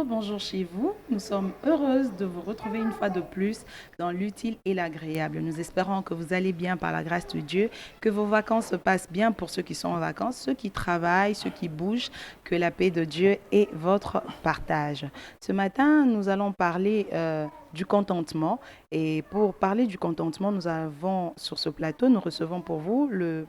Bonjour chez vous. Nous sommes heureuses de vous retrouver une fois de plus dans l'utile et l'agréable. Nous espérons que vous allez bien par la grâce de Dieu, que vos vacances se passent bien pour ceux qui sont en vacances, ceux qui travaillent, ceux qui bougent, que la paix de Dieu est votre partage. Ce matin, nous allons parler du contentement. Et pour parler du contentement, nous avons sur ce plateau, nous recevons pour vous le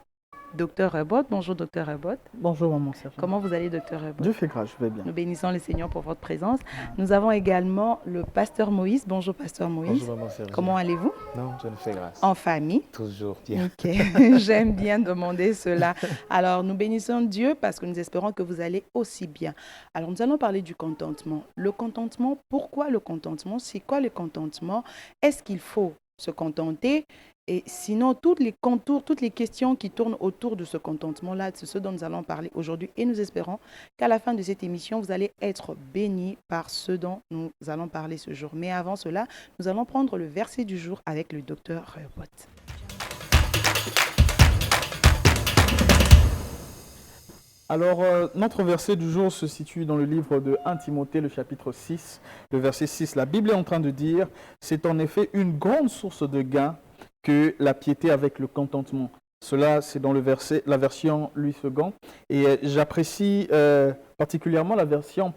Docteur Rebot. Bonjour, Docteur Rebot. Bonjour, maman Serge. Comment vous allez, Docteur Rebot? Dieu fait grâce, je vais bien. Nous bénissons le Seigneur pour votre présence. Nous avons également le Pasteur Moïse. Bonjour, Pasteur Moïse. Bonjour, maman Serge. Comment allez-vous? Non, Dieu nous fait grâce. En famille? Toujours bien. Ok, j'aime bien demander cela. Alors, nous bénissons Dieu parce que nous espérons que vous allez aussi bien. Alors, nous allons parler du contentement. Le contentement, pourquoi le contentement? C'est quoi le contentement? Est-ce qu'il faut se contenter? Et sinon, toutes les contours, toutes les questions qui tournent autour de ce contentement-là, c'est ce dont nous allons parler aujourd'hui. Et nous espérons qu'à la fin de cette émission, vous allez être bénis par ce dont nous allons parler ce jour. Mais avant cela, nous allons prendre le verset du jour avec le docteur Rebot. Alors, notre verset du jour se situe dans le livre de 1 Timothée, le chapitre 6, le verset 6. La Bible est en train de dire, c'est en effet une grande source de gain que la piété avec le contentement. Cela, c'est dans le verset, la version Louis II. Et j'apprécie particulièrement la version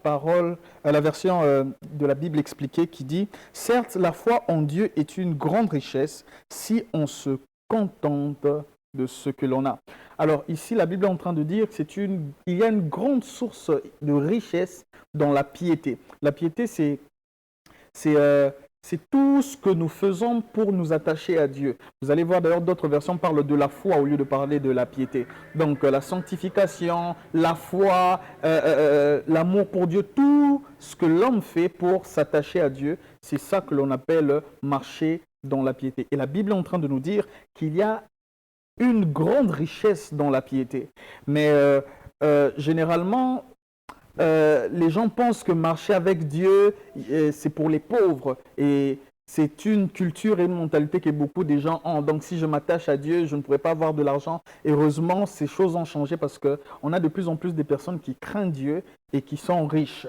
de la Bible expliquée qui dit « Certes, la foi en Dieu est une grande richesse si on se contente de ce que l'on a. » Alors ici, la Bible est en train de dire qu'il y a une grande source de richesse dans la piété. La piété, c'est tout ce que nous faisons pour nous attacher à Dieu. Vous allez voir d'ailleurs d'autres versions parlent de la foi au lieu de parler de la piété. Donc la sanctification, la foi, l'amour pour Dieu, tout ce que l'homme fait pour s'attacher à Dieu, c'est ça que l'on appelle marcher dans la piété. Et la Bible est en train de nous dire qu'il y a une grande richesse dans la piété. Mais généralement, les gens pensent que marcher avec Dieu, c'est pour les pauvres. Et c'est une culture et une mentalité que beaucoup de gens ont. Donc, si je m'attache à Dieu, je ne pourrais pas avoir de l'argent. Heureusement, ces choses ont changé parce qu'on a de plus en plus de personnes qui craignent Dieu et qui sont riches.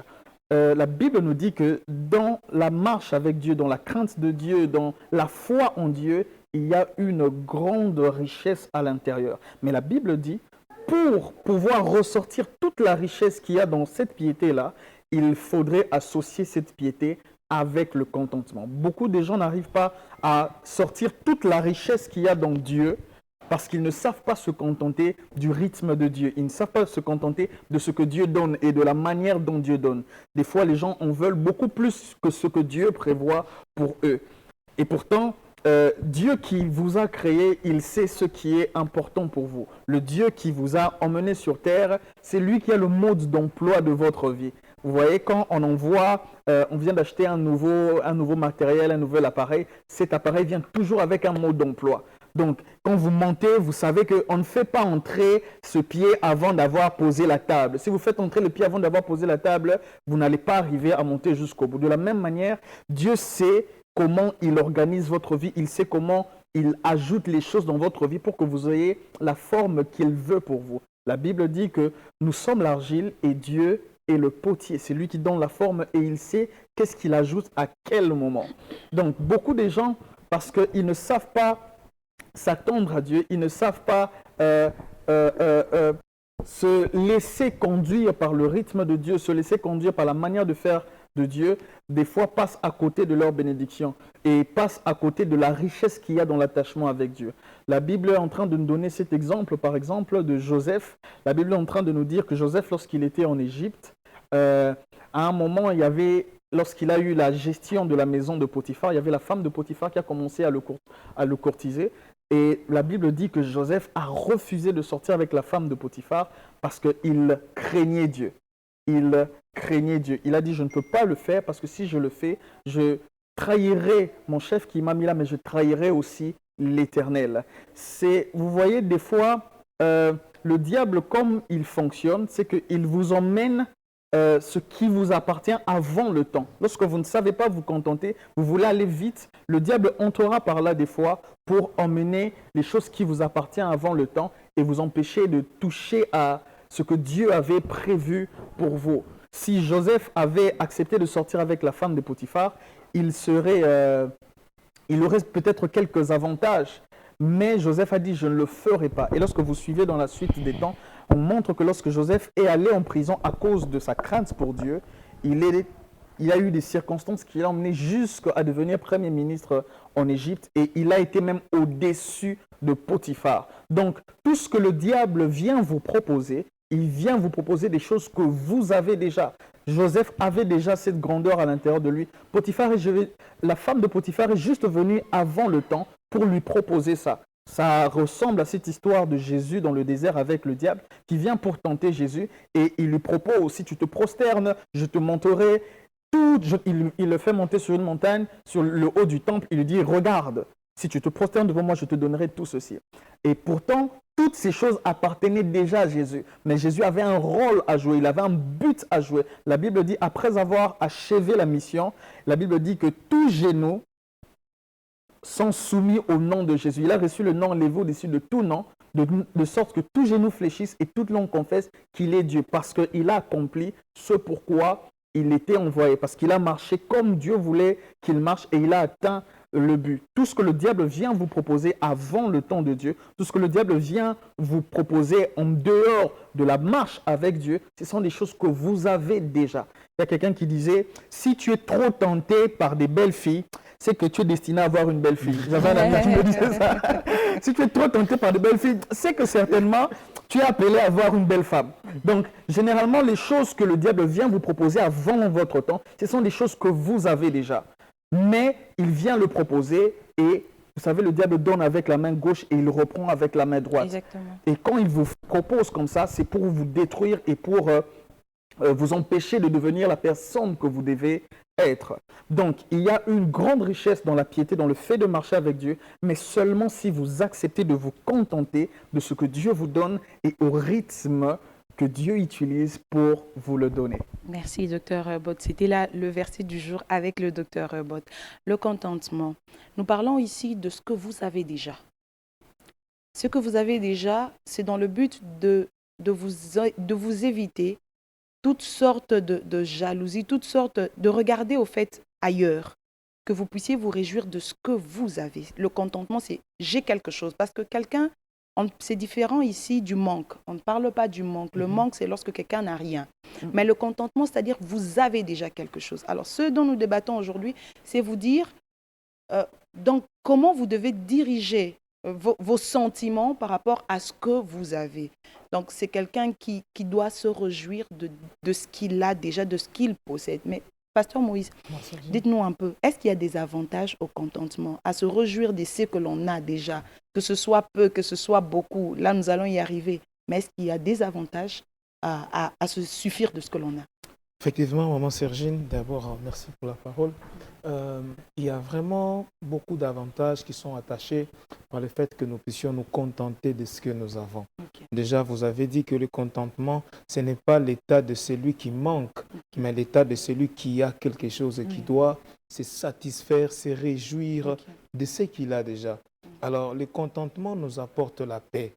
La Bible nous dit que dans la marche avec Dieu, dans la crainte de Dieu, dans la foi en Dieu, il y a une grande richesse à l'intérieur. Mais la Bible dit, pour pouvoir ressortir toute la richesse qu'il y a dans cette piété-là, il faudrait associer cette piété avec le contentement. Beaucoup de gens n'arrivent pas à sortir toute la richesse qu'il y a dans Dieu parce qu'ils ne savent pas se contenter du rythme de Dieu. Ils ne savent pas se contenter de ce que Dieu donne et de la manière dont Dieu donne. Des fois, les gens en veulent beaucoup plus que ce que Dieu prévoit pour eux. Et pourtant, Dieu qui vous a créé, il sait ce qui est important pour vous. Le Dieu qui vous a emmené sur terre, c'est lui qui a le mode d'emploi de votre vie. Vous voyez, quand on envoie, on vient d'acheter un nouveau matériel, un nouvel appareil, cet appareil vient toujours avec un mode d'emploi. Donc, quand vous montez, vous savez qu'on ne fait pas entrer ce pied avant d'avoir posé la table. Si vous faites entrer le pied avant d'avoir posé la table, vous n'allez pas arriver à monter jusqu'au bout. De la même manière, Dieu sait comment il organise votre vie, il sait comment il ajoute les choses dans votre vie pour que vous ayez la forme qu'il veut pour vous. La Bible dit que nous sommes l'argile et Dieu est le potier. C'est lui qui donne la forme et il sait qu'est-ce qu'il ajoute à quel moment. Donc, beaucoup de gens, parce qu'ils ne savent pas s'attendre à Dieu, ils ne savent pas se laisser conduire par le rythme de Dieu, se laisser conduire par la manière de faire de Dieu, des fois passent à côté de leur bénédiction et passent à côté de la richesse qu'il y a dans l'attachement avec Dieu. La Bible est en train de nous donner cet exemple, par exemple, de Joseph. La Bible est en train de nous dire que Joseph, lorsqu'il était en Égypte, à un moment, lorsqu'il a eu la gestion de la maison de Potiphar, il y avait la femme de Potiphar qui a commencé à le courtiser. Et la Bible dit que Joseph a refusé de sortir avec la femme de Potiphar parce qu'il craignait Dieu. Il craignait Dieu. Il a dit, je ne peux pas le faire parce que si je le fais, je trahirai mon chef qui m'a mis là, mais je trahirai aussi l'Éternel. Vous voyez, des fois, le diable, comme il fonctionne, c'est qu'il vous emmène ce qui vous appartient avant le temps. Lorsque vous ne savez pas vous contenter, vous voulez aller vite, le diable entrera par là des fois pour emmener les choses qui vous appartiennent avant le temps et vous empêcher de toucher à ce que Dieu avait prévu pour vous. Si Joseph avait accepté de sortir avec la femme de Potiphar, il aurait peut-être quelques avantages. Mais Joseph a dit, je ne le ferai pas. Et lorsque vous suivez dans la suite des temps, on montre que lorsque Joseph est allé en prison à cause de sa crainte pour Dieu, il a eu des circonstances qui l'ont emmené jusqu'à devenir Premier ministre en Égypte et il a été même au-dessus de Potiphar. Donc, tout ce que le diable vient vous proposer, il vient vous proposer des choses que vous avez déjà. Joseph avait déjà cette grandeur à l'intérieur de lui. La femme de Potiphar est juste venue avant le temps pour lui proposer ça. Ça ressemble à cette histoire de Jésus dans le désert avec le diable qui vient pour tenter Jésus et il lui propose, si tu te prosternes, je te montrerai tout. Il le fait monter sur une montagne, sur le haut du temple, il lui dit, regarde, si tu te prosternes devant moi, je te donnerai tout ceci. Et pourtant, toutes ces choses appartenaient déjà à Jésus. Mais Jésus avait un rôle à jouer, il avait un but à jouer. La Bible dit, après avoir achevé la mission, la Bible dit que tout genou sont soumis au nom de Jésus. Il a reçu le nom élevé au-dessus de tout nom, de sorte que tout genou fléchisse et toute langue confesse qu'il est Dieu, parce qu'il a accompli ce pourquoi il était envoyé, parce qu'il a marché comme Dieu voulait qu'il marche et il a atteint le but. Tout ce que le diable vient vous proposer avant le temps de Dieu, tout ce que le diable vient vous proposer en dehors de la marche avec Dieu, ce sont des choses que vous avez déjà. Il y a quelqu'un qui disait, si tu es trop tenté par des belles filles, c'est que tu es destiné à avoir une belle fille. J'avais un ami qui me disait ça. Si tu es trop tenté par de belles filles, c'est que certainement, tu es appelé à avoir une belle femme. Donc, généralement, les choses que le diable vient vous proposer avant votre temps, ce sont des choses que vous avez déjà. Mais il vient le proposer et, vous savez, le diable donne avec la main gauche et il reprend avec la main droite. Exactement. Et quand il vous propose comme ça, c'est pour vous détruire et pour vous empêcher de devenir la personne que vous devez être. Donc, il y a une grande richesse dans la piété, dans le fait de marcher avec Dieu, mais seulement si vous acceptez de vous contenter de ce que Dieu vous donne et au rythme que Dieu utilise pour vous le donner. Merci, docteur Bott. C'était là le verset du jour avec le docteur Bott. Le contentement. Nous parlons ici de ce que vous avez déjà. Ce que vous avez déjà, c'est dans le but de vous éviter toutes sortes de jalousie, toutes sortes de regarder au fait ailleurs, que vous puissiez vous réjouir de ce que vous avez. Le contentement, c'est j'ai quelque chose. Parce que quelqu'un, c'est différent ici du manque. On ne parle pas du manque. Le manque, c'est lorsque quelqu'un n'a rien. Mais le contentement, c'est-à-dire vous avez déjà quelque chose. Alors, ce dont nous débattons aujourd'hui, c'est vous dire donc, comment vous devez diriger vos sentiments par rapport à ce que vous avez. Donc, c'est quelqu'un qui doit se réjouir de ce qu'il a déjà, de ce qu'il possède. Mais, Pasteur Moïse, dites-nous un peu, est-ce qu'il y a des avantages au contentement, à se réjouir de ce que l'on a déjà, que ce soit peu, que ce soit beaucoup? Là, nous allons y arriver. Mais est-ce qu'il y a des avantages à se suffire de ce que l'on a? Effectivement, Maman Sergine, d'abord, merci pour la parole. Il y a vraiment beaucoup d'avantages qui sont attachés par le fait que nous puissions nous contenter de ce que nous avons. Okay. Déjà, vous avez dit que le contentement, ce n'est pas l'état de celui qui manque, mais l'état de celui qui a quelque chose et qui doit se satisfaire, se réjouir de ce qu'il a déjà. Alors, le contentement nous apporte la paix.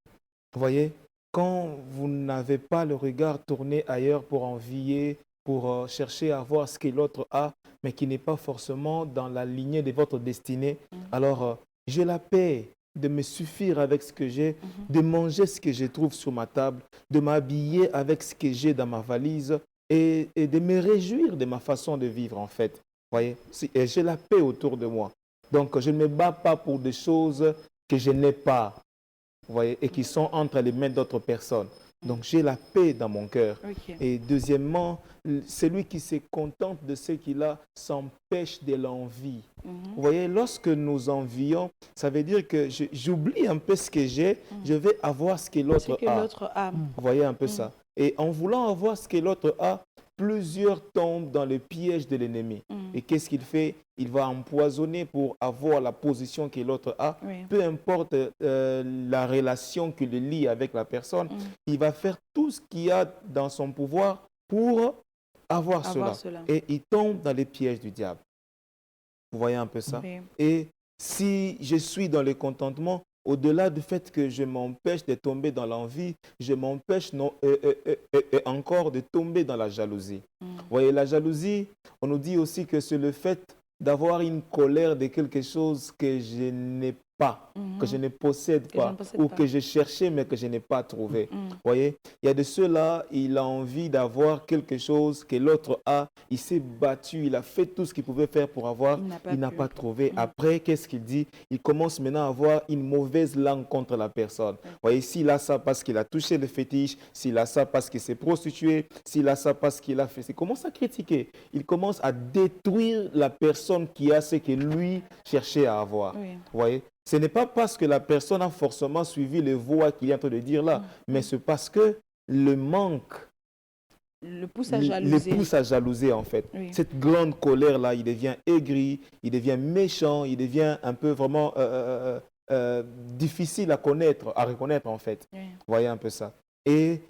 Vous voyez, quand vous n'avez pas le regard tourné ailleurs pour envier, pour chercher à voir ce que l'autre a, mais qui n'est pas forcément dans la lignée de votre destinée. Alors, j'ai la paix de me suffire avec ce que j'ai, de manger ce que je trouve sur ma table, de m'habiller avec ce que j'ai dans ma valise et de me réjouir de ma façon de vivre, en fait. Vous voyez, et j'ai la paix autour de moi. Donc, je ne me bats pas pour des choses que je n'ai pas, vous voyez, et qui sont entre les mains d'autres personnes. Donc, j'ai la paix dans mon cœur. Okay. Et deuxièmement, celui qui se contente de ce qu'il a s'empêche de l'envie. Vous voyez, lorsque nous envions, ça veut dire que j'oublie un peu ce que j'ai, je vais avoir ce que l'autre a. Vous voyez un peu ça. Et en voulant avoir ce que l'autre a, plusieurs tombent dans le piège de l'ennemi. Et qu'est-ce qu'il fait? Il va empoisonner pour avoir la position que l'autre a. Peu importe la relation qui le lie avec la personne, il va faire tout ce qu'il y a dans son pouvoir pour avoir cela. Et il tombe dans les pièges du diable. Vous voyez un peu ça? Oui. Et si je suis dans le contentement, au-delà du fait que je m'empêche de tomber dans l'envie, je m'empêche encore de tomber dans la jalousie. Vous voyez, la jalousie, on nous dit aussi que c'est le fait d'avoir une colère de quelque chose que je n'ai pas, que je ne possède pas, ou que je cherchais mais que je n'ai pas trouvé. Vous voyez, il y a de ceux-là, il a envie d'avoir quelque chose que l'autre a, il s'est battu, il a fait tout ce qu'il pouvait faire pour avoir, il n'a pas trouvé. Après, qu'est-ce qu'il dit? Il commence maintenant à avoir une mauvaise langue contre la personne. Vous voyez, s'il a ça parce qu'il a touché le fétiche, s'il a ça parce qu'il s'est prostitué, s'il a ça parce qu'il a fait... Il commence à critiquer, il commence à détruire la personne qui a ce que lui cherchait à avoir. Vous voyez? Ce n'est pas parce que la personne a forcément suivi les voies qu'il est en train de dire là, mais c'est parce que le manque le pousse à jalouser en fait. Cette grande colère-là, il devient aigri, il devient méchant, il devient un peu vraiment difficile à reconnaître en fait. Vous voyez un peu ça. Et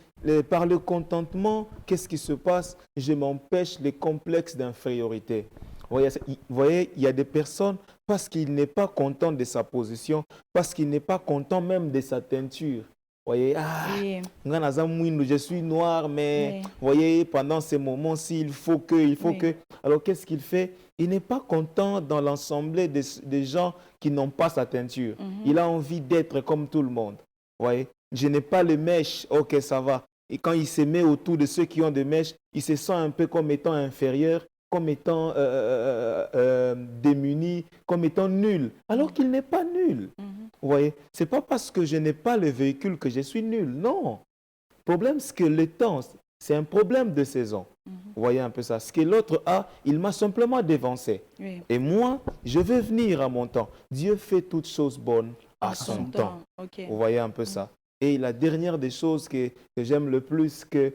par le contentement, qu'est-ce qui se passe? Je m'empêche les complexes d'infériorité. Vous voyez, il y a des personnes, parce qu'il n'est pas content de sa position, parce qu'il n'est pas content même de sa teinture. Vous voyez, je suis noir, mais vous voyez, pendant ces moments-ci, il faut que. Alors, qu'est-ce qu'il fait? Il n'est pas content dans l'ensemble des gens qui n'ont pas sa teinture. Il a envie d'être comme tout le monde. Vous voyez, je n'ai pas les mèches, ok, ça va. Et quand il se met autour de ceux qui ont des mèches, il se sent un peu comme étant inférieur, comme étant démuni, comme étant nul, alors qu'il n'est pas nul. Vous voyez, ce n'est pas parce que je n'ai pas le véhicule que je suis nul, non. Le problème, c'est que le temps, c'est un problème de saison. Vous voyez un peu ça. Ce que l'autre a, il m'a simplement dévancé. Et moi, je veux venir à mon temps. Dieu fait toutes choses bonnes à son temps. Vous voyez un peu ça. Et la dernière des choses que j'aime le plus, que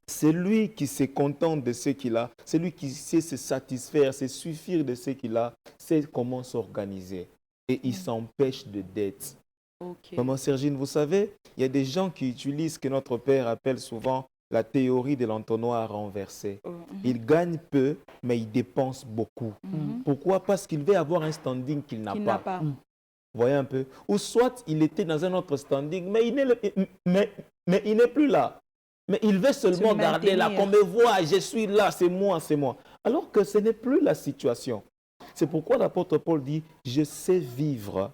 c'est lui qui se contente de ce qu'il a, c'est lui qui sait se satisfaire, se suffire de ce qu'il a, sait comment s'organiser. Et il s'empêche de dette. Maman Sergine, vous savez, il y a des gens qui utilisent ce que notre père appelle souvent la théorie de l'entonnoir renversé. Il gagne peu, mais il dépense beaucoup. Pourquoi? Parce qu'il veut avoir un standing qu'il n'a pas. Vous voyez un peu? Ou soit il était dans un autre standing, mais il n'est plus là. Mais il veut seulement garder là, qu'on me voit, je suis là, c'est moi, c'est moi. Alors que ce n'est plus la situation. C'est pourquoi l'apôtre Paul dit, je sais vivre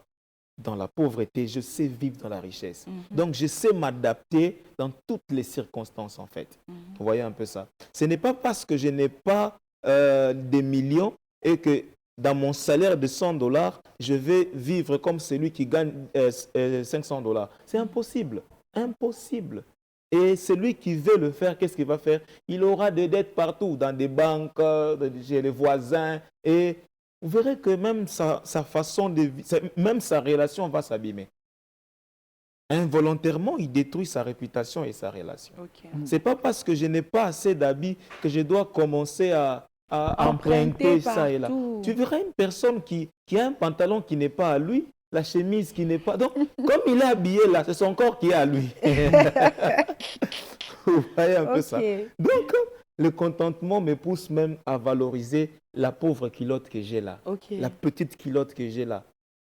dans la pauvreté, je sais vivre dans la richesse. Donc je sais m'adapter dans toutes les circonstances en fait. Vous voyez un peu ça. Ce n'est pas parce que je n'ai pas des millions et que dans mon salaire de $100, je vais vivre comme celui qui gagne $500. C'est impossible. Impossible. Et celui qui veut le faire, qu'est-ce qu'il va faire? Il aura des dettes partout, dans des banques, chez les voisins. Et vous verrez que même sa façon de vivre, même sa relation va s'abîmer. Involontairement, il détruit sa réputation et sa relation. Ce n'est pas parce que je n'ai pas assez d'habits que je dois commencer à emprunter ça et là. Tu verras une personne qui a un pantalon qui n'est pas à lui, la chemise qui n'est pas... Donc, comme il est habillé là, c'est son corps qui est à lui. Vous voyez un peu ça. Donc, le contentement me pousse même à valoriser la pauvre culotte que j'ai là. La petite culotte que j'ai là.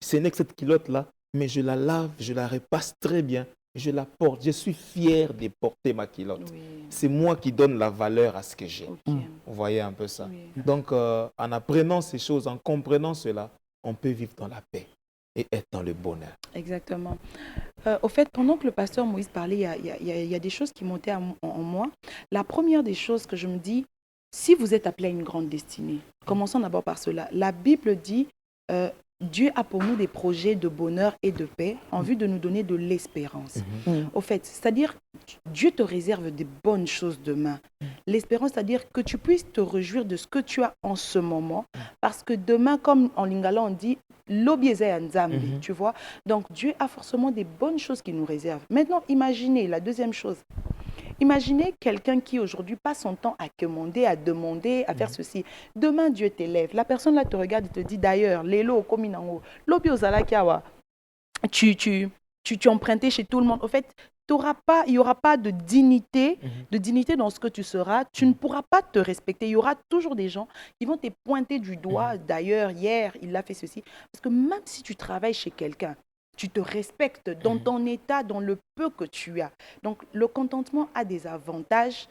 Ce n'est que cette culotte-là, mais je la lave, je la repasse très bien, je la porte. Je suis fier de porter ma culotte. C'est moi qui donne la valeur à ce que j'ai. Vous voyez un peu ça. Donc, en apprenant ces choses, en comprenant cela, on peut vivre dans la paix et être dans le bonheur. Exactement. Au fait, pendant que le pasteur Moïse parlait, il y a des choses qui montaient en moi. La première des choses que je me dis, si vous êtes appelé à une grande destinée, commençons d'abord par cela. La Bible dit, Dieu a pour nous des projets de bonheur et de paix en vue de nous donner de l'espérance. Au fait, c'est-à-dire, Dieu te réserve des bonnes choses demain. L'espérance, c'est-à-dire que tu puisses te réjouir de ce que tu as en ce moment, parce que demain, comme en lingala on dit, l'obieze nzambi, tu vois. Donc, Dieu a forcément des bonnes choses qu'il nous réserve. Maintenant, imaginez, la deuxième chose, imaginez quelqu'un qui aujourd'hui passe son temps à commander, à demander, à faire ceci. Demain, Dieu t'élève. La personne là te regarde et te dit d'ailleurs, Lélo, comme il en haut, l'obi ozala kiawa, tu empruntais chez tout le monde. Au fait, il n'y aura pas de dignité dans ce que tu seras. Tu ne pourras pas te respecter. Il y aura toujours des gens qui vont te pointer du doigt. D'ailleurs, hier, il a fait ceci. Parce que même si tu travailles chez quelqu'un, tu te respectes dans ton état, dans le peu que tu as. Donc, le contentement a des avantages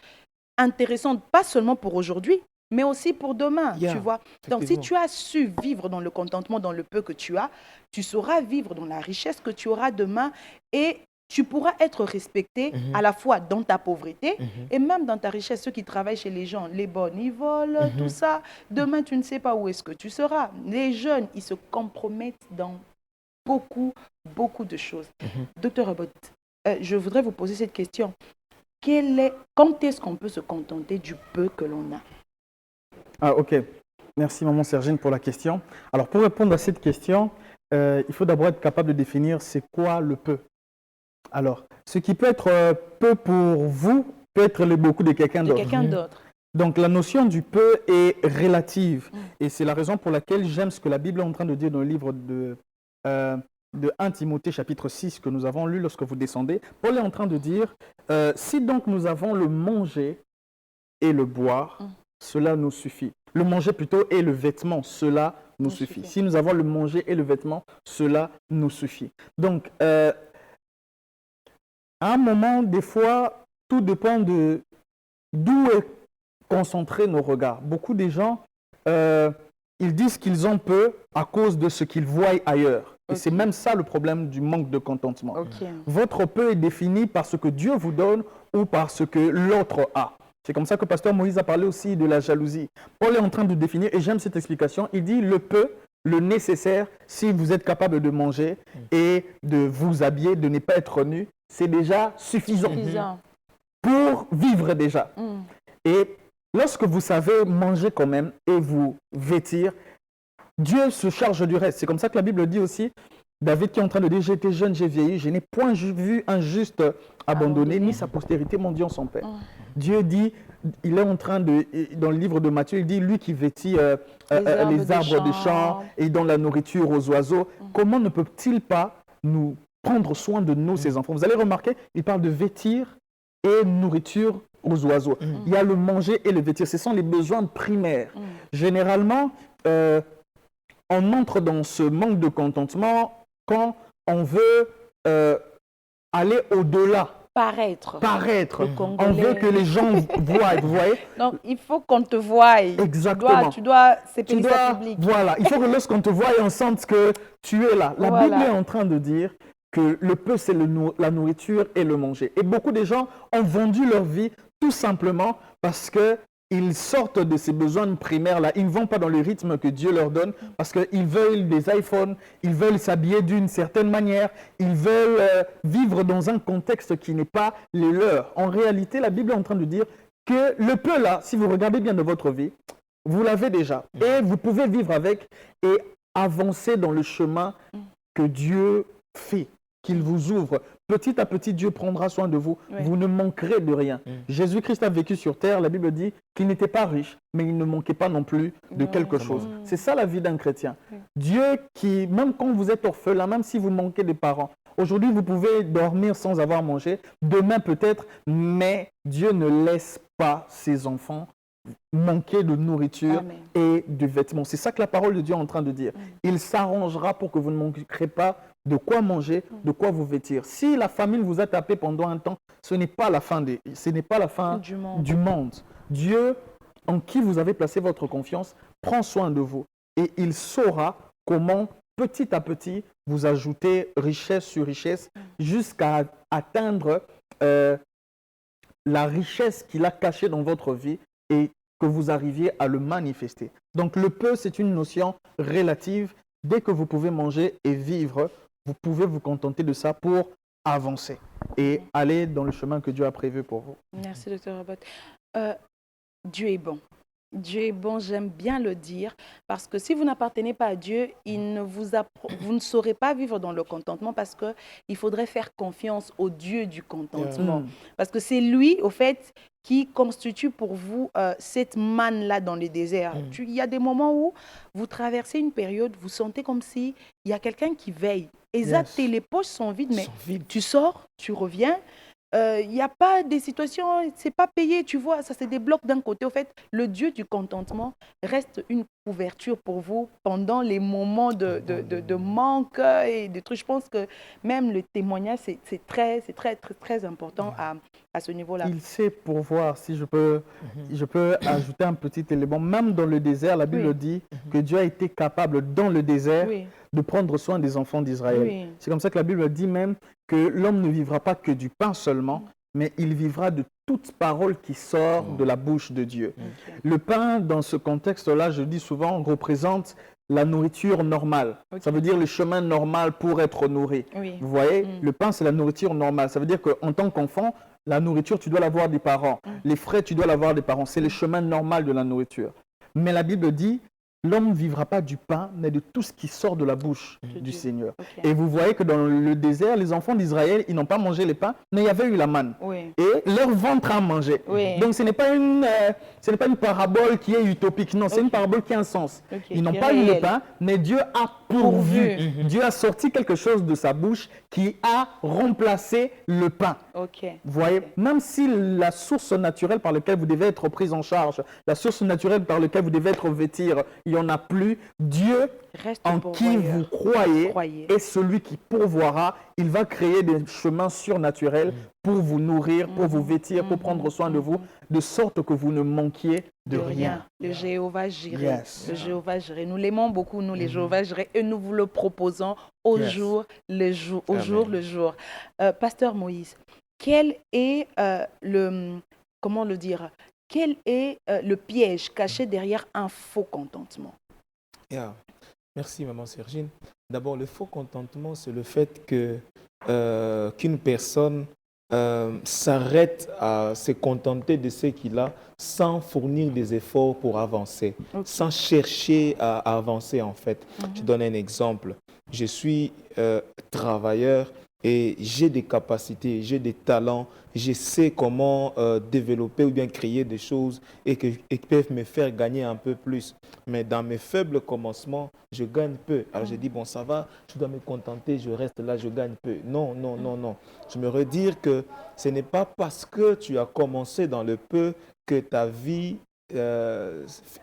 intéressants, pas seulement pour aujourd'hui, mais aussi pour demain, tu vois. Donc, si tu as su vivre dans le contentement, dans le peu que tu as, tu sauras vivre dans la richesse que tu auras demain et tu pourras être respecté à la fois dans ta pauvreté et même dans ta richesse. Ceux qui travaillent chez les gens, les bonnes, ils volent, tout ça. Demain, tu ne sais pas où est-ce que tu seras. Les jeunes, ils se compromettent dans beaucoup de choses. Docteur Robot, je voudrais vous poser cette question. Quand est-ce qu'on peut se contenter du peu que l'on a? Ah, ok. Merci, maman Sergine, pour la question. Alors, pour répondre à cette question, il faut d'abord être capable de définir c'est quoi le peu. Alors, ce qui peut être peu pour vous peut être le beaucoup de quelqu'un d'autre. Donc, la notion du peu est relative. Et c'est la raison pour laquelle j'aime ce que la Bible est en train de dire dans le livre de 1 Timothée, chapitre 6, que nous avons lu lorsque vous descendez. Paul est en train de dire, si donc nous avons le manger et le boire, cela nous suffit. Le manger plutôt et le vêtement, cela nous suffit. Si nous avons le manger et le vêtement, cela nous suffit. Donc, à un moment, des fois, tout dépend de d'où est concentré nos regards. Beaucoup de gens, ils disent qu'ils ont peu à cause de ce qu'ils voient ailleurs. Et c'est même ça le problème du manque de contentement. Votre peu est défini par ce que Dieu vous donne ou par ce que l'autre a. C'est comme ça que Pasteur Moïse a parlé aussi de la jalousie. Paul est en train de définir, et j'aime cette explication, il dit le peu, le nécessaire, si vous êtes capable de manger et de vous habiller, de ne pas être nu, c'est déjà suffisant pour vivre déjà. Et lorsque vous savez manger quand même et vous vêtir, Dieu se charge du reste. C'est comme ça que la Bible dit aussi, David qui est en train de dire, j'étais jeune, j'ai vieilli, je n'ai point vu un juste abandonné, ni sa postérité mendiant son père. Dieu dit, il est en train de, dans le livre de Matthieu, il dit, lui qui vêtit les arbres des champs et donne la nourriture aux oiseaux, comment ne peut-il pas nous prendre soin de nous, ses enfants? Vous allez remarquer, il parle de vêtir et nourriture aux oiseaux. Il y a le manger et le vêtir, ce sont les besoins primaires. Généralement, on entre dans ce manque de contentement quand on veut aller au-delà. Paraître. On veut que les gens voient, vous voyez? Donc, il faut qu'on te voie. Exactement. C'est public. Voilà, il faut que lorsqu'on te voie, on sente que tu es là. La Bible est en train de dire que le peu, c'est la nourriture et le manger. Et beaucoup de gens ont vendu leur vie tout simplement parce qu'ils sortent de ces besoins primaires-là. Ils ne vont pas dans le rythme que Dieu leur donne parce qu'ils veulent des iPhones, ils veulent s'habiller d'une certaine manière, ils veulent vivre dans un contexte qui n'est pas le leur. En réalité, la Bible est en train de dire que le peu là, si vous regardez bien de votre vie, vous l'avez déjà. Et vous pouvez vivre avec et avancer dans le chemin que Dieu fait, qu'il vous ouvre. Petit à petit, Dieu prendra soin de vous. Vous ne manquerez de rien. Jésus-Christ a vécu sur terre. La Bible dit qu'il n'était pas riche, mais il ne manquait pas non plus de quelque chose. C'est ça la vie d'un chrétien. Dieu qui, même quand vous êtes orphelin, même si vous manquez de parents, aujourd'hui vous pouvez dormir sans avoir mangé, demain peut-être, mais Dieu ne laisse pas ses enfants manquer de nourriture et de vêtements. C'est ça que la parole de Dieu est en train de dire. Il s'arrangera pour que vous ne manquerez pas de quoi manger, de quoi vous vêtir. Si la famine vous a tapé pendant un temps, ce n'est pas la fin, du monde. Dieu, en qui vous avez placé votre confiance, prend soin de vous. Et il saura comment, petit à petit, vous ajouter richesse sur richesse jusqu'à atteindre la richesse qu'il a cachée dans votre vie et que vous arriviez à le manifester. Donc le peu, c'est une notion relative. Dès que vous pouvez manger et vivre, vous pouvez vous contenter de ça pour avancer et aller dans le chemin que Dieu a prévu pour vous. Merci, Dr. Robot. Dieu est bon. Dieu est bon, j'aime bien le dire, parce que si vous n'appartenez pas à Dieu, vous ne saurez pas vivre dans le contentement parce qu'il faudrait faire confiance au Dieu du contentement. Parce que c'est lui, au fait, qui constitue pour vous cette manne-là dans le désert. Il y a des moments où vous traversez une période, vous sentez comme s'il y a quelqu'un qui veille. Exact, les poches sont vides, mais tu sors, tu reviens, il n'y a pas des situations, c'est pas payé, tu vois, ça se débloque d'un côté. Au fait, le Dieu du contentement reste une couverture pour vous pendant les moments de manque et de trucs. Je pense que même le témoignage, c'est très important à ce niveau-là. Il sait pourvoir, si je peux ajouter un petit élément. Même dans le désert, la Bible Oui. dit que Dieu a été capable, dans le désert, Oui, de prendre soin des enfants d'Israël. oui. C'est comme ça que la Bible dit même que l'homme ne vivra pas que du pain seulement, mais il vivra de toute parole qui sort de la bouche de Dieu. Ok. Le pain, dans ce contexte-là, je dis souvent, représente la nourriture normale. Ok. Ça veut dire le chemin normal pour être nourri. Oui. Vous voyez, Mm. le pain, c'est la nourriture normale. Ça veut dire qu'en tant qu'enfant, la nourriture, tu dois l'avoir des parents. Les frais, tu dois l'avoir des parents. C'est le chemin normal de la nourriture. Mais la Bible dit, l'homme ne vivra pas du pain, mais de tout ce qui sort de la bouche De du Dieu. Seigneur. Ok. Et vous voyez que dans le désert, les enfants d'Israël, ils n'ont pas mangé les pains, mais il y avait eu la manne. Oui. Et leur ventre a mangé. Oui. Donc ce n'est pas une parabole qui est utopique, non, c'est une parabole qui a un sens. Ok, Ils n'ont qui est pas eu le réelle. pain, mais Dieu a pourvu. Dieu a sorti quelque chose de sa bouche qui a remplacé le pain. Ok. Vous voyez, même si la source naturelle par laquelle vous devez être prise en charge, la source naturelle par laquelle vous devez être vêtir, il n'y en a plus, Dieu Reste en qui vous croyez Croyez. est celui qui pourvoira. Il va créer des chemins surnaturels pour vous nourrir, pour vous vêtir, pour prendre soin de vous, de sorte que vous ne manquiez de rien. Le Jéhovah Jireh. Yes. Le Jéhovah Jireh. Nous l'aimons beaucoup, nous, les Jéhovah Jireh, et nous vous le proposons au Yes. jour le jour. Au Amen. jour le jour. Pasteur Moïse, quel est comment le dire, quel est le piège caché derrière un faux contentement? Yeah. Merci, maman Sergine. D'abord, le faux contentement, c'est le fait qu'une personne s'arrête à se contenter de ce qu'il a sans fournir des efforts pour avancer, Ok. sans chercher à avancer en fait. Je donne un exemple. Je suis travailleur et j'ai des capacités, j'ai des talents, je sais comment développer ou bien créer des choses et qui peuvent me faire gagner un peu plus. Mais dans mes faibles commencements, je gagne peu. Alors je dis, bon, ça va, je dois me contenter, je reste là, je gagne peu. Non, non, non, non. Je me redire que ce n'est pas parce que tu as commencé dans le peu que ta vie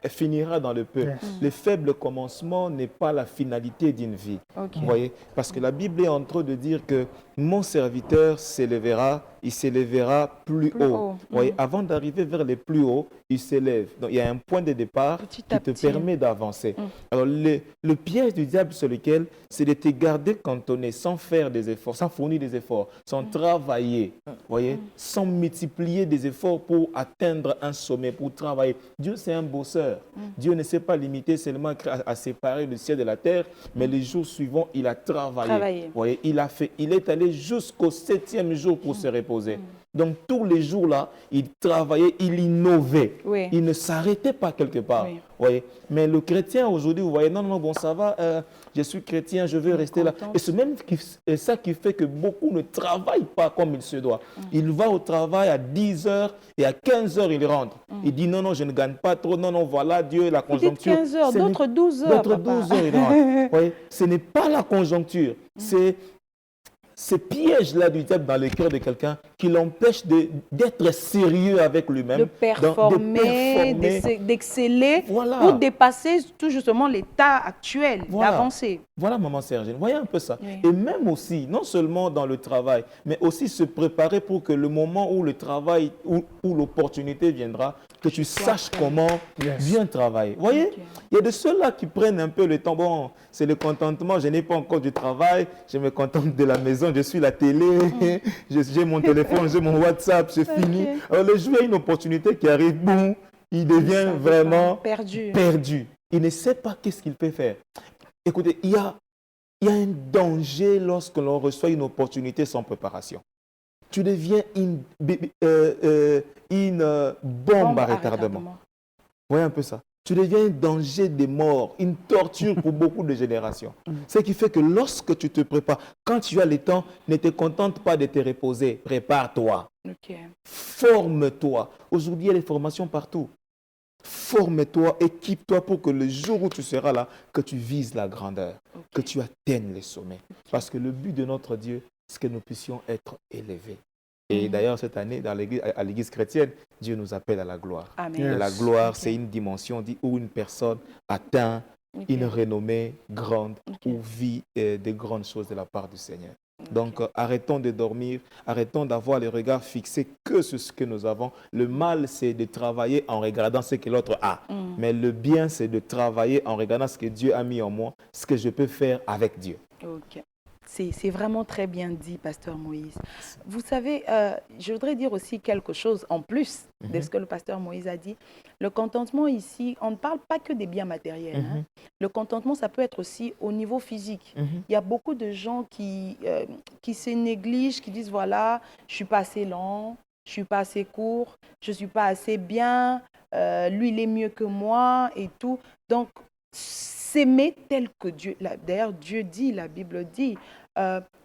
finira dans le peu. Yes. Le faible commencement n'est pas la finalité d'une vie. Ok. Vous voyez? Parce que la Bible est en train de dire que mon serviteur s'élèvera, il s'élèvera plus Plus haut. haut. Vous voyez? Avant d'arriver vers les plus hauts, il s'élève. Donc il y a un point de départ Petit qui à te petit. permet d'avancer. Alors le piège du diable sur lequel, c'est de te garder cantonné sans faire des efforts, sans fournir des efforts, sans travailler, vous voyez? Sans multiplier des efforts pour atteindre un sommet, pour travailler. Dieu, c'est un bosseur. Dieu ne s'est pas limité seulement à séparer le ciel de la terre, mais les jours suivants, il a travaillé. Vous voyez, il est allé jusqu'au 7e jour pour se reposer. Donc, tous les jours-là, il travaillait, il innovait. Oui. Il ne s'arrêtait pas quelque part. Oui. Vous voyez. Mais le chrétien, aujourd'hui, vous voyez, non, non, bon, ça va, je suis chrétien, je veux rester là. contente. Et c'est même ça qui fait que beaucoup ne travaillent pas comme il se doit. Il va au travail à 10 heures et à 15 heures, il rentre. Il dit, non, non, je ne gagne pas trop. Non, non, voilà, Dieu, la Peut-être conjoncture. 15 heures, Ce n'est- d'autres 12 heures. D'autres papa. 12 heures, il rentre. Vous voyez, ce n'est pas la conjoncture, c'est ces pièges-là du diable dans le cœur de quelqu'un qui l'empêche d'être sérieux avec lui-même, De performer, d'exceller Voilà. pour dépasser tout justement l'état actuel, Voilà. d'avancer. Voilà, maman Sergine, voyez un peu ça. Oui. Et même aussi, non seulement dans le travail, mais aussi se préparer pour que le moment où le travail, où l'opportunité viendra, que tu saches comment bien travailler. Vous voyez, Ok. il y a de ceux-là qui prennent un peu le temps. Bon, c'est le contentement, je n'ai pas encore du travail, je me contente de la maison, je suis la télé, j'ai mon téléphone, j'ai mon WhatsApp, c'est fini. Alors le jour, il y a une opportunité qui arrive, boum, il devient vraiment perdu. perdu. Il ne sait pas qu'est-ce qu'il peut faire. Écoutez, il y a un danger lorsque l'on reçoit une opportunité sans préparation. Tu deviens une bombe à retardement. Vous voyez un peu ça? Tu deviens un danger de mort, une torture pour beaucoup de générations. Ce qui fait que lorsque tu te prépares, quand tu as le temps, ne te contente pas de te reposer. Prépare-toi. Ok. Forme-toi. Aujourd'hui, il y a des formations partout. Forme-toi, équipe-toi pour que le jour où tu seras là, que tu vises la grandeur, que tu atteignes les sommets. Parce que le but de notre Dieu, c'est que nous puissions être élevés. Et d'ailleurs, cette année, à l'église chrétienne, Dieu nous appelle à la gloire. Amen. Et la gloire, c'est une dimension où une personne atteint une renommée grande ou vit de grandes choses de la part du Seigneur. Donc, arrêtons de dormir, arrêtons d'avoir les regards fixés que sur ce que nous avons. Le mal, c'est de travailler en regardant ce que l'autre a. Mais le bien, c'est de travailler en regardant ce que Dieu a mis en moi, ce que je peux faire avec Dieu. Ok. C'est vraiment très bien dit, Pasteur Moïse. Vous savez, je voudrais dire aussi quelque chose en plus de ce que le Pasteur Moïse a dit. Le contentement ici, on ne parle pas que des biens matériels. Hein. Le contentement, ça peut être aussi au niveau physique. Il y a beaucoup de gens qui se négligent, qui disent, voilà, je ne suis pas assez lent, je ne suis pas assez court, je ne suis pas assez bien, lui, il est mieux que moi et tout. Donc, s'aimer tel que Dieu, d'ailleurs Dieu dit, la Bible dit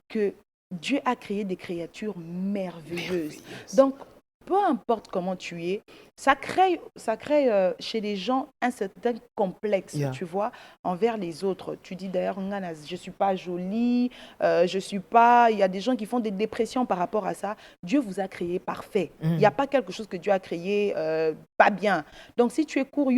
que Dieu a créé des créatures merveilleuses. Donc, peu importe comment tu es, ça crée chez les gens un certain complexe, tu vois, envers les autres. Tu dis d'ailleurs, je ne suis pas jolie, je suis pas... Il y a des gens qui font des dépressions par rapport à ça. Dieu vous a créé parfait. Il n'y a pas quelque chose que Dieu a créé pas bien. Donc, si tu es court,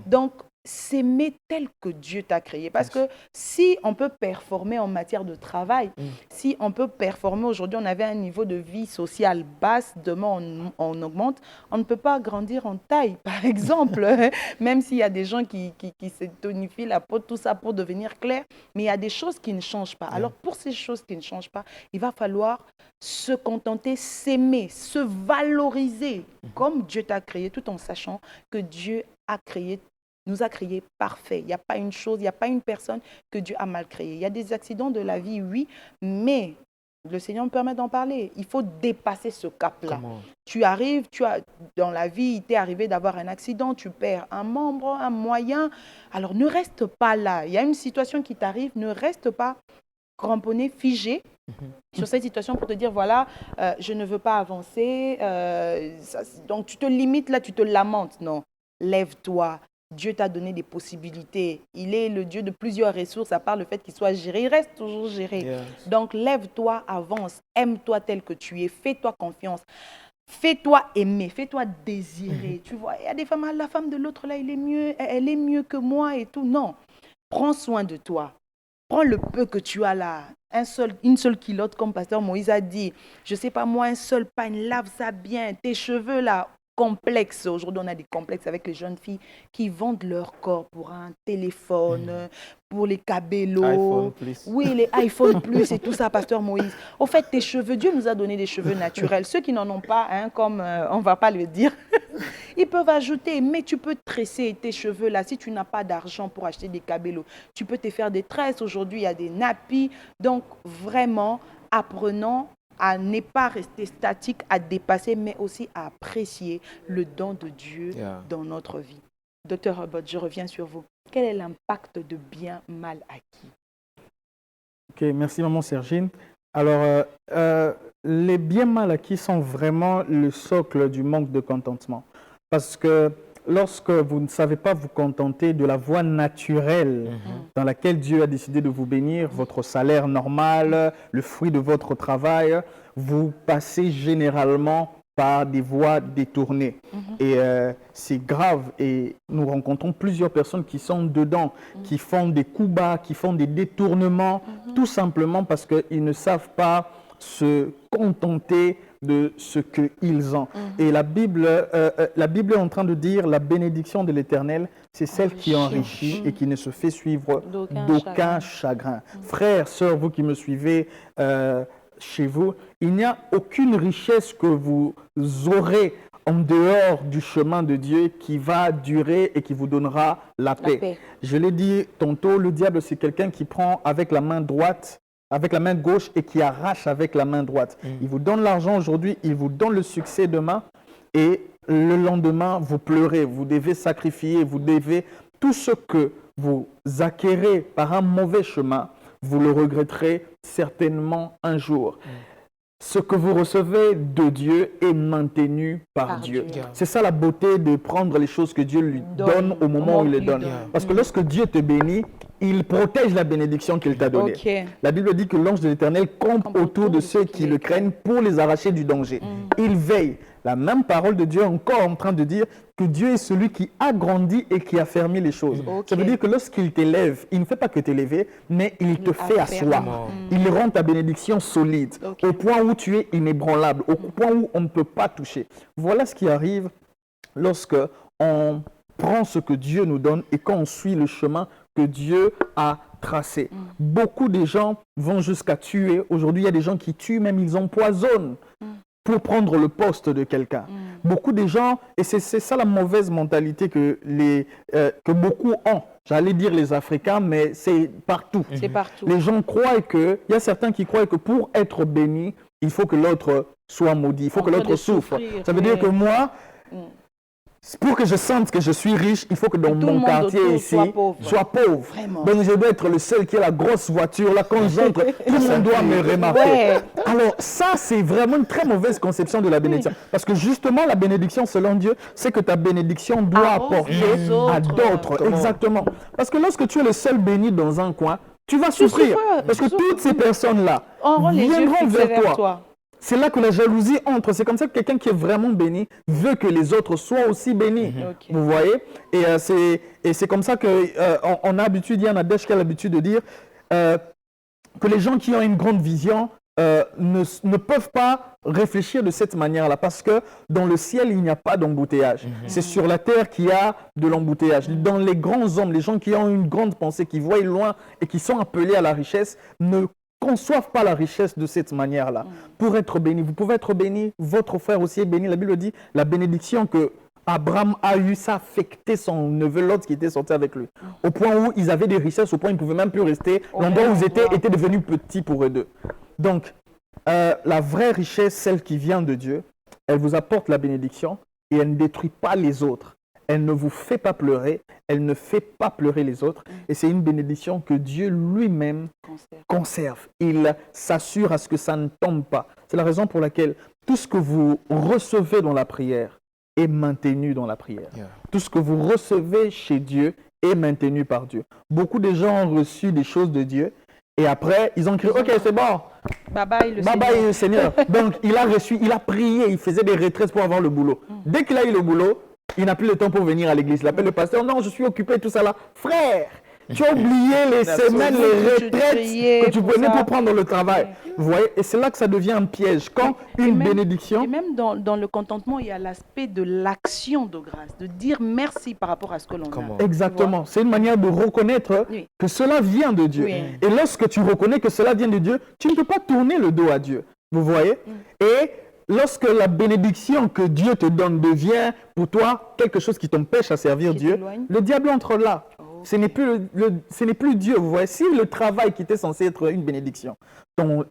donc, s'aimer tel que Dieu t'a créé. Parce que si on peut performer en matière de travail, si on peut performer aujourd'hui, on avait un niveau de vie sociale basse, demain on augmente, on ne peut pas grandir en taille, par exemple. Même s'il y a des gens qui se tonifient la peau, tout ça pour devenir clair, mais il y a des choses qui ne changent pas. Alors pour ces choses qui ne changent pas, il va falloir se contenter, s'aimer, se valoriser comme Dieu t'a créé, tout en sachant que Dieu nous a créés parfaits. Il n'y a pas une chose, il n'y a pas une personne que Dieu a mal créée. Il y a des accidents de la vie, oui, mais le Seigneur me permet d'en parler. Il faut dépasser ce cap-là. Tu arrives, dans la vie, il t'est arrivé d'avoir un accident, tu perds un membre, un moyen. Alors ne reste pas là. Il y a une situation qui t'arrive, ne reste pas cramponné, figé sur cette situation pour te dire, voilà, je ne veux pas avancer. Donc tu te limites là, tu te lamentes. Non, lève-toi. Dieu t'a donné des possibilités. Il est le Dieu de plusieurs ressources, à part le fait qu'il soit géré. Il reste toujours géré. Donc, lève-toi, avance. Aime-toi tel que tu es. Fais-toi confiance. Fais-toi aimer. Fais-toi désirer. Tu vois, il y a des femmes, la femme de l'autre, là, elle est mieux que moi et tout. Non. Prends soin de toi. Prends le peu que tu as là. Une seule culotte, comme Pasteur Moïse a dit. Je ne sais pas moi, un seul pain, lave ça bien. Tes cheveux là, complexes. Aujourd'hui, on a des complexes avec les jeunes filles qui vendent leur corps pour un téléphone, pour les cabellos. iPhone plus. Oui, les iPhone plus et tout ça, Pasteur Moïse. Au fait, tes cheveux, Dieu nous a donné des cheveux naturels. Ceux qui n'en ont pas, hein, comme on ne va pas le dire, ils peuvent ajouter. Mais tu peux tresser tes cheveux là. Si tu n'as pas d'argent pour acheter des cabellos, tu peux te faire des tresses. Aujourd'hui, il y a des nappies. Donc, vraiment, apprenons à ne pas rester statique, à dépasser, mais aussi à apprécier le don de Dieu dans notre vie. Docteur Robert, je reviens sur vous. Quel est l'impact de bien mal acquis? Ok, merci maman Sergine. Alors, les biens mal acquis sont vraiment le socle du manque de contentement. Parce que lorsque vous ne savez pas vous contenter de la voie naturelle dans laquelle Dieu a décidé de vous bénir, votre salaire normal, le fruit de votre travail, vous passez généralement par des voies détournées. Et c'est grave. Et nous rencontrons plusieurs personnes qui sont dedans, qui font des coups bas, qui font des détournements, tout simplement parce qu'ils ne savent pas se contenter de ce qu'ils ont. Et la Bible est en train de dire la bénédiction de l'Éternel, c'est celle qui enrichit et qui ne se fait suivre d'aucun chagrin. Frères, sœurs, vous qui me suivez chez vous, il n'y a aucune richesse que vous aurez en dehors du chemin de Dieu qui va durer et qui vous donnera la paix. Je l'ai dit tantôt, le diable, c'est quelqu'un qui prend avec la main droite, avec la main gauche et qui arrache avec la main droite. Il vous donne l'argent aujourd'hui, il vous donne le succès demain et le lendemain, vous pleurez, vous devez sacrifier, vous devez... Tout ce que vous acquérez par un mauvais chemin, vous le regretterez certainement un jour. Ce que vous recevez de Dieu est maintenu par Dieu. C'est ça la beauté de prendre les choses que Dieu lui donne au moment où il les donne. Parce que lorsque Dieu te bénit, il protège la bénédiction qu'il t'a donnée. Ok. La Bible dit que l'ange de l'Éternel campe autour de ceux qui le craignent pour les arracher du danger. Il veille. La même parole de Dieu est encore en train de dire que Dieu est celui qui agrandit et qui affermit les choses. Ok. Ça veut dire que lorsqu'il t'élève, il ne fait pas que t'élever, mais il te fait affermit. asseoir. Il rend ta bénédiction solide, Ok. au point où tu es inébranlable, au point où on ne peut pas toucher. Voilà ce qui arrive lorsque on prend ce que Dieu nous donne et quand on suit le chemin que Dieu a tracé. Beaucoup de gens vont jusqu'à tuer. Aujourd'hui, il y a des gens qui tuent, même ils empoisonnent pour prendre le poste de quelqu'un. Beaucoup de gens, et c'est ça la mauvaise mentalité que beaucoup ont. J'allais dire les Africains, mais c'est partout. C'est partout. Les gens croient que, il y a certains qui croient que pour être béni, il faut que l'autre soit maudit, il faut que l'autre souffre. Ça veut dire que moi, pour que je sente que je suis riche, il faut que dans tout le mon monde quartier autour ici, soit pauvre. Vraiment. Donc je dois être le seul qui a la grosse voiture. Là, quand j'entre, tout le monde doit me remarquer. Ouais. Alors ça, c'est vraiment une très mauvaise conception de la bénédiction. Parce que justement, la bénédiction, selon Dieu, c'est que ta bénédiction doit apporter les à autres. d'autres. Exactement. Parce que lorsque tu es le seul béni dans un coin, tu vas souffrir. souffres, Parce que tu souffres. toutes ces personnes-là Auront les yeux viendront fixés vers toi. C'est là que la jalousie entre. C'est comme ça que quelqu'un qui est vraiment béni veut que les autres soient aussi bénis. Ok. Vous voyez? Et c'est comme ça qu'on on a l'habitude, il y a un adage qui a l'habitude de dire que les gens qui ont une grande vision ne peuvent pas réfléchir de cette manière-là parce que dans le ciel, il n'y a pas d'embouteillage. C'est sur la terre qu'il y a de l'embouteillage. Dans les grands hommes, les gens qui ont une grande pensée, qui voient loin et qui sont appelés à la richesse, ne conçoivent pas la richesse de cette manière-là. Pour être béni, vous pouvez être béni, votre frère aussi est béni. La Bible dit, la bénédiction que Abraham a eue, ça affectait son neveu Lot qui était sorti avec lui. Au point où ils avaient des richesses, au point où ils ne pouvaient même plus rester. L'endroit où ils étaient était devenu petit pour eux deux. Donc, la vraie richesse, celle qui vient de Dieu, elle vous apporte la bénédiction et elle ne détruit pas les autres. Elle ne vous fait pas pleurer, elle ne fait pas pleurer les autres. Et c'est une bénédiction que Dieu lui-même conserve. Il s'assure à ce que ça ne tombe pas. C'est la raison pour laquelle tout ce que vous recevez dans la prière est maintenu dans la prière. Tout ce que vous recevez chez Dieu est maintenu par Dieu. Beaucoup de gens ont reçu des choses de Dieu et après, ils ont crié, ok, c'est bon. Bye bye le Seigneur. Donc, il a reçu, il a prié, il faisait des retraites pour avoir le boulot. Dès qu'il a eu le boulot, il n'a plus le temps pour venir à l'église. Il appelle le pasteur. Non, je suis occupé, tout ça là. Frère, tu as oublié les semaines, les retraites que tu prenais pour prendre le travail. Vous voyez? Et c'est là que ça devient un piège. Quand une bénédiction... Et même dans le contentement, il y a l'aspect de l'action de grâce, de dire merci par rapport à ce que l'on a. Exactement. C'est une manière de reconnaître que cela vient de Dieu. Et lorsque tu reconnais que cela vient de Dieu, tu ne peux pas tourner le dos à Dieu. Vous voyez? Et lorsque la bénédiction que Dieu te donne devient pour toi quelque chose qui t'empêche à servir Dieu, le diable entre là. Ce n'est plus Dieu. Vous voyez, si le travail qui était censé être une bénédiction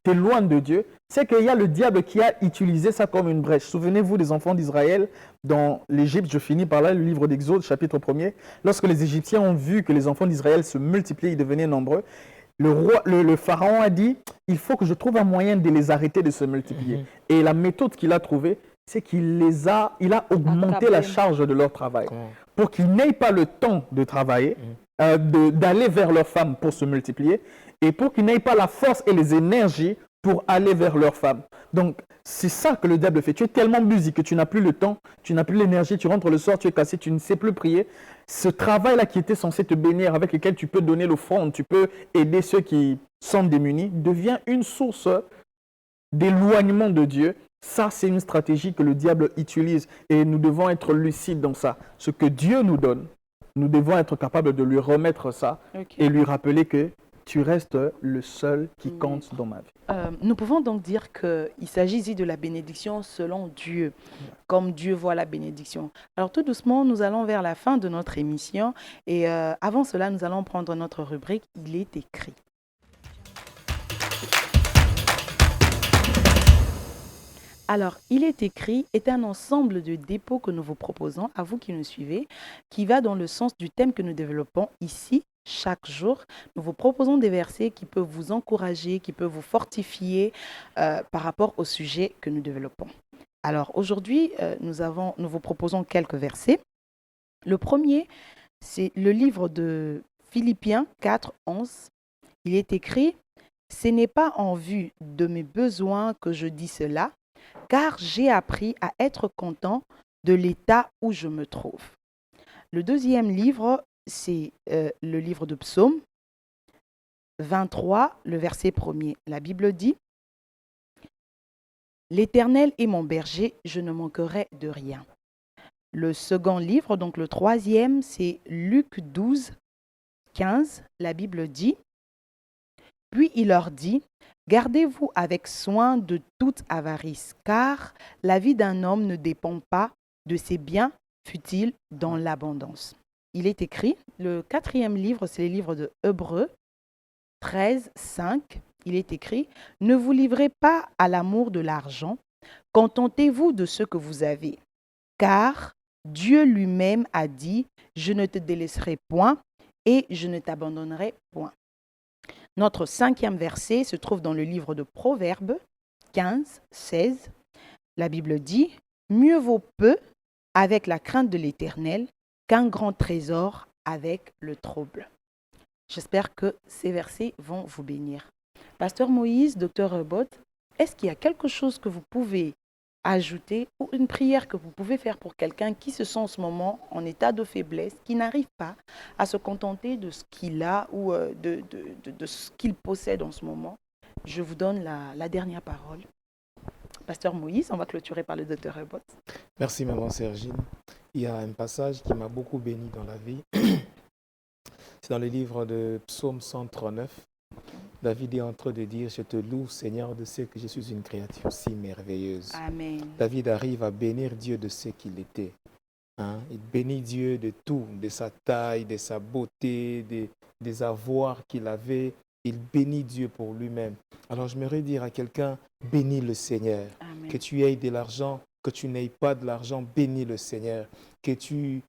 t'éloigne de Dieu, c'est qu'il y a le diable qui a utilisé ça comme une brèche. Souvenez-vous des enfants d'Israël dans l'Égypte. Je finis par là, le livre d'Exode, chapitre 1er. Lorsque les Égyptiens ont vu que les enfants d'Israël se multipliaient, ils devenaient nombreux, le pharaon a dit, il faut que je trouve un moyen de les arrêter de se multiplier. Et la méthode qu'il a trouvée, c'est il a augmenté la charge de leur travail. Pour qu'ils n'aient pas le temps de travailler, d'aller vers leurs femmes pour se multiplier, et pour qu'ils n'aient pas la force et les énergies pour aller vers leurs femmes. Donc, c'est ça que le diable fait. Tu es tellement busy que tu n'as plus le temps, tu n'as plus l'énergie, tu rentres le soir, tu es cassé, tu ne sais plus prier. Ce travail-là qui était censé te bénir, avec lequel tu peux donner l'offrande, tu peux aider ceux qui sont démunis, devient une source d'éloignement de Dieu. Ça, c'est une stratégie que le diable utilise et nous devons être lucides dans ça. Ce que Dieu nous donne, nous devons être capables de lui remettre ça et lui rappeler que tu restes le seul qui compte dans ma vie. Nous pouvons donc dire qu'il s'agit ici de la bénédiction selon Dieu, comme Dieu voit la bénédiction. Alors tout doucement, nous allons vers la fin de notre émission et avant cela, nous allons prendre notre rubrique « Il est écrit ». Alors, Il est écrit est un ensemble de dépôts que nous vous proposons, à vous qui nous suivez, qui va dans le sens du thème que nous développons ici. Chaque jour, nous vous proposons des versets qui peuvent vous encourager, qui peuvent vous fortifier par rapport au sujet que nous développons. Alors aujourd'hui, nous vous proposons quelques versets. Le premier, c'est le livre de Philippiens 4, 11, il est écrit « Ce n'est pas en vue de mes besoins que je dis cela, car j'ai appris à être content de l'état où je me trouve. » Le deuxième livre, c'est le livre de Psaume 23, le verset 1er. La Bible dit « L'Éternel est mon berger, je ne manquerai de rien. » Le second livre, donc le troisième, c'est Luc 12, 15. La Bible dit « Puis il leur dit, gardez-vous avec soin de toute avarice, car la vie d'un homme ne dépend pas de ses biens, fut-il dans l'abondance. » Il est écrit, le quatrième livre, c'est le livre de Hébreux 13, 5. Il est écrit, ne vous livrez pas à l'amour de l'argent, contentez-vous de ce que vous avez, car Dieu lui-même a dit, je ne te délaisserai point et je ne t'abandonnerai point. Notre cinquième verset se trouve dans le livre de Proverbes 15, 16. La Bible dit, mieux vaut peu avec la crainte de l'Éternel qu'un grand trésor avec le trouble. J'espère que ces versets vont vous bénir. Pasteur Moïse, Docteur Rebot, est-ce qu'il y a quelque chose que vous pouvez ajouter ou une prière que vous pouvez faire pour quelqu'un qui se sent en ce moment en état de faiblesse, qui n'arrive pas à se contenter de ce qu'il a ou de ce qu'il possède en ce moment? Je vous donne la dernière parole. Pasteur Moïse, on va clôturer par le Docteur Rebot. Merci, Maman Sergine. Il y a un passage qui m'a beaucoup béni dans la vie. C'est dans le livre de Psaume 139. David est en train de dire, je te loue Seigneur de ce que je suis une créature si merveilleuse. Amen. David arrive à bénir Dieu de ce qu'il était. Il bénit Dieu de tout, de sa taille, de sa beauté, des avoirs qu'il avait. Il bénit Dieu pour lui-même. Alors j'aimerais dire à quelqu'un, bénis le Seigneur. Amen. Que tu aies de l'argent, que tu n'aies pas de l'argent, bénis le Seigneur. Que tu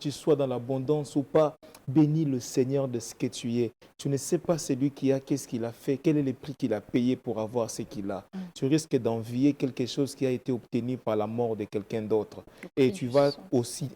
sois dans l'abondance ou pas, bénis le Seigneur de ce que tu es. Tu ne sais pas celui qui a, qu'est-ce qu'il a fait, quel est le prix qu'il a payé pour avoir ce qu'il a. Tu risques d'envier quelque chose qui a été obtenu par la mort de quelqu'un d'autre. Et tu vas aussi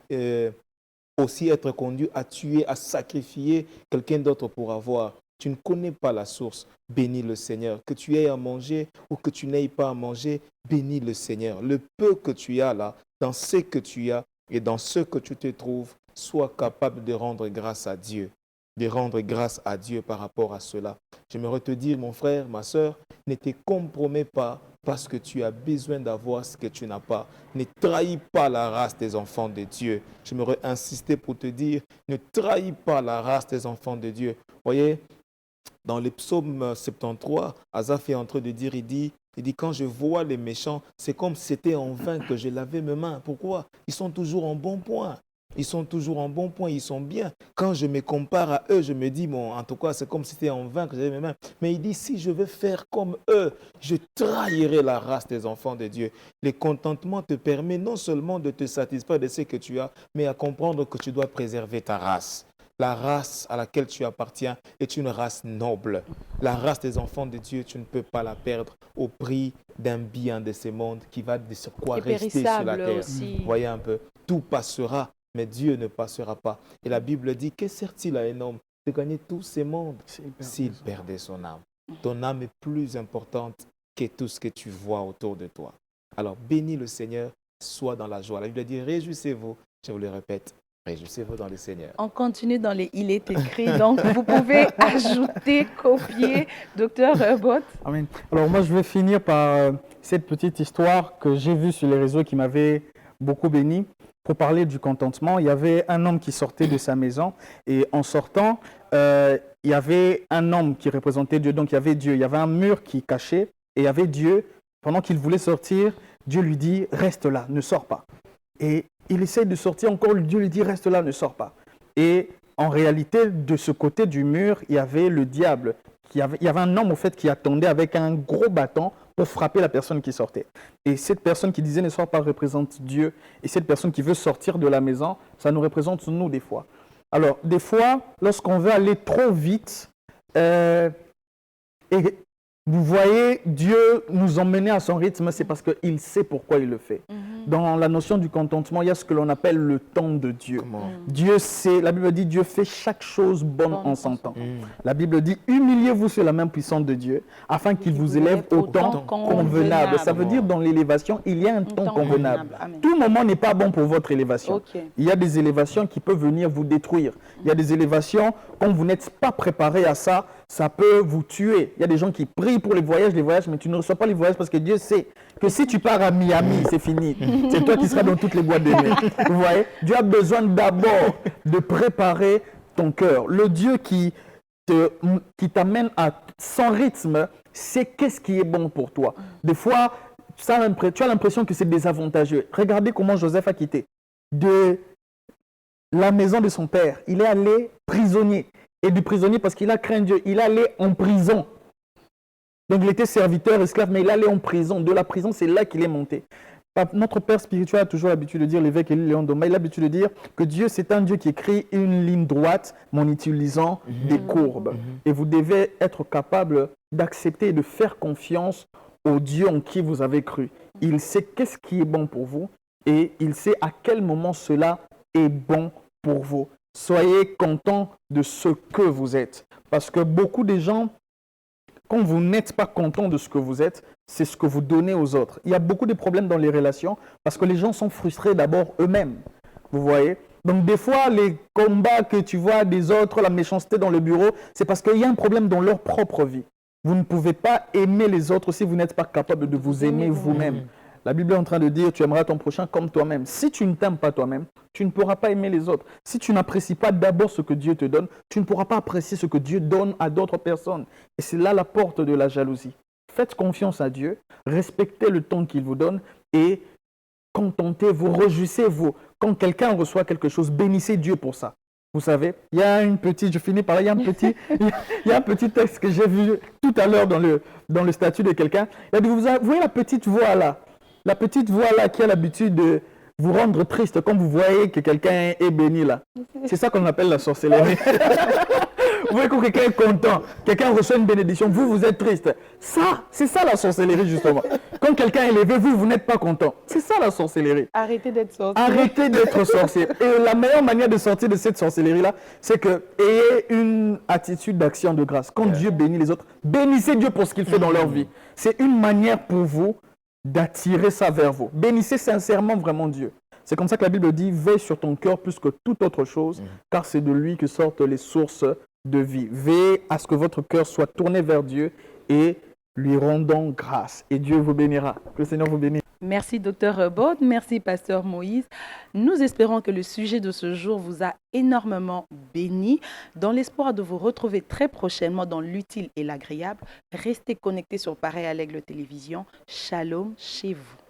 être conduit à tuer, à sacrifier quelqu'un d'autre pour avoir. Tu ne connais pas la source, bénis le Seigneur. Que tu aies à manger ou que tu n'aies pas à manger, bénis le Seigneur. Le peu que tu as là, dans ce que tu as, et dans ce que tu te trouves, sois capable de rendre grâce à Dieu. De rendre grâce à Dieu par rapport à cela. J'aimerais te dire, mon frère, ma soeur, ne te compromets pas parce que tu as besoin d'avoir ce que tu n'as pas. Ne trahis pas la race des enfants de Dieu. J'aimerais insister pour te dire, ne trahis pas la race des enfants de Dieu. Voyez, dans le psaume 73, Asaph est en train de dire, il dit, quand je vois les méchants, c'est comme si c'était en vain que je lavais mes mains. Pourquoi? Ils sont toujours en bon point. Ils sont toujours en bon point, ils sont bien. Quand je me compare à eux, je me dis, bon, en tout cas, c'est comme si c'était en vain que j'avais mes mains. Mais il dit, si je veux faire comme eux, je trahirai la race des enfants de Dieu. Le contentement te permet non seulement de te satisfaire de ce que tu as, mais à comprendre que tu dois préserver ta race. La race à laquelle tu appartiens est une race noble. La race des enfants de Dieu, tu ne peux pas la perdre au prix d'un bien de ce monde qui va de ce quoi rester sur la terre. Aussi. Voyez un peu, tout passera, mais Dieu ne passera pas. Et la Bible dit, que sert-il à un homme de gagner tous ces mondes s'il perdait son âme? Ton âme est plus importante que tout ce que tu vois autour de toi. Alors, bénis le Seigneur, sois dans la joie. La Bible dit, réjouissez-vous, je vous le répète. Réjouissez-vous dans le Seigneur. On continue dans les Il est écrit. Donc, vous pouvez ajouter, copier, Docteur Rebot. Amen. Alors moi, je vais finir par cette petite histoire que j'ai vue sur les réseaux qui m'avait beaucoup béni. Pour parler du contentement, il y avait un homme qui sortait de sa maison et en sortant, il y avait un homme qui représentait Dieu. Donc, il y avait Dieu. Il y avait un mur qui cachait et il y avait Dieu. Pendant qu'il voulait sortir, Dieu lui dit « Reste là, ne sors pas ». Et il essaie de sortir encore, Dieu lui dit « Reste là, ne sors pas ». Et en réalité, de ce côté du mur, il y avait le diable. Il y avait un homme, au fait, qui attendait avec un gros bâton pour frapper la personne qui sortait. Et cette personne qui disait « Ne sors pas » représente Dieu. Et cette personne qui veut sortir de la maison, ça nous représente nous des fois. Alors, des fois, lorsqu'on veut aller trop vite, et Vous voyez, Dieu nous emmener à son rythme, c'est parce qu'il sait pourquoi il le fait. Dans la notion du contentement, il y a ce que l'on appelle le temps de Dieu. Dieu sait, la Bible dit, Dieu fait chaque chose bonne en son temps. La Bible dit, humiliez-vous sur la main puissante de Dieu, afin qu'il vous élève au temps convenable. Ça veut dire, dans l'élévation, il y a un temps convenable. Tout moment n'est pas bon pour votre élévation. Il y a des élévations qui peuvent venir vous détruire. Il y a des élévations, quand vous n'êtes pas préparé à ça, ça peut vous tuer. Il y a des gens qui prient pour les voyages, mais tu ne reçois pas les voyages parce que Dieu sait que si tu pars à Miami, c'est fini. C'est toi qui seras dans toutes les boîtes de nuit. Vous voyez, Dieu a besoin d'abord de préparer ton cœur. Le Dieu qui t'amène à son rythme, c'est qu'est-ce qui est bon pour toi. Des fois, tu as l'impression que c'est désavantageux. Regardez comment Joseph a quitté de la maison de son père. Il est allé prisonnier. Et du prisonnier parce qu'il a craint Dieu. Il est allé en prison. Donc il était serviteur, esclave, mais il est allé en prison. De la prison, c'est là qu'il est monté. Notre père spirituel a toujours l'habitude de dire, l'évêque Léon Doma, il a l'habitude de dire que Dieu, c'est un Dieu qui écrit une ligne droite, mais en utilisant des courbes. Et vous devez être capable d'accepter et de faire confiance au Dieu en qui vous avez cru. Il sait qu'est-ce qui est bon pour vous et il sait à quel moment cela est bon pour vous. Soyez contents de ce que vous êtes. Parce que beaucoup de gens, quand vous n'êtes pas content de ce que vous êtes, c'est ce que vous donnez aux autres. Il y a beaucoup de problèmes dans les relations parce que les gens sont frustrés d'abord eux-mêmes. Vous voyez? Donc des fois, les combats que tu vois des autres, la méchanceté dans le bureau, c'est parce qu'il y a un problème dans leur propre vie. Vous ne pouvez pas aimer les autres si vous n'êtes pas capable de vous aimer vous-même. La Bible est en train de dire, tu aimeras ton prochain comme toi-même. Si tu ne t'aimes pas toi-même, tu ne pourras pas aimer les autres. Si tu n'apprécies pas d'abord ce que Dieu te donne, tu ne pourras pas apprécier ce que Dieu donne à d'autres personnes. Et c'est là la porte de la jalousie. Faites confiance à Dieu, respectez le temps qu'il vous donne et contentez-vous, réjouissez-vous. Quand quelqu'un reçoit quelque chose, bénissez Dieu pour ça. Vous savez, il y a une petite, je finis par là, il y a un petit texte que j'ai vu tout à l'heure dans le statut de quelqu'un. Il a dit, vous voyez la petite voix là? La petite voix là qui a l'habitude de vous rendre triste quand vous voyez que quelqu'un est béni là. C'est ça qu'on appelle la sorcellerie. Vous voyez quand quelqu'un est content, quelqu'un reçoit une bénédiction, vous êtes triste. Ça, c'est ça la sorcellerie justement. Quand quelqu'un est élevé, vous n'êtes pas content. C'est ça la sorcellerie. Arrêtez d'être sorcier. Arrêtez d'être sorcier. Et la meilleure manière de sortir de cette sorcellerie-là, c'est que ayez une attitude d'action de grâce. Quand Dieu bénit les autres, bénissez Dieu pour ce qu'il fait dans leur vie. C'est une manière pour vous d'attirer ça vers vous. Bénissez sincèrement vraiment Dieu. C'est comme ça que la Bible dit, veille sur ton cœur plus que toute autre chose, car c'est de lui que sortent les sources de vie. Veillez à ce que votre cœur soit tourné vers Dieu et lui rendons grâce. Et Dieu vous bénira. Que le Seigneur vous bénisse. Merci, Dr. Bod. Merci, Pasteur Moïse. Nous espérons que le sujet de ce jour vous a énormément béni. Dans l'espoir de vous retrouver très prochainement dans l'utile et l'agréable, restez connectés sur Pareil à l'Aigle Télévision. Shalom chez vous.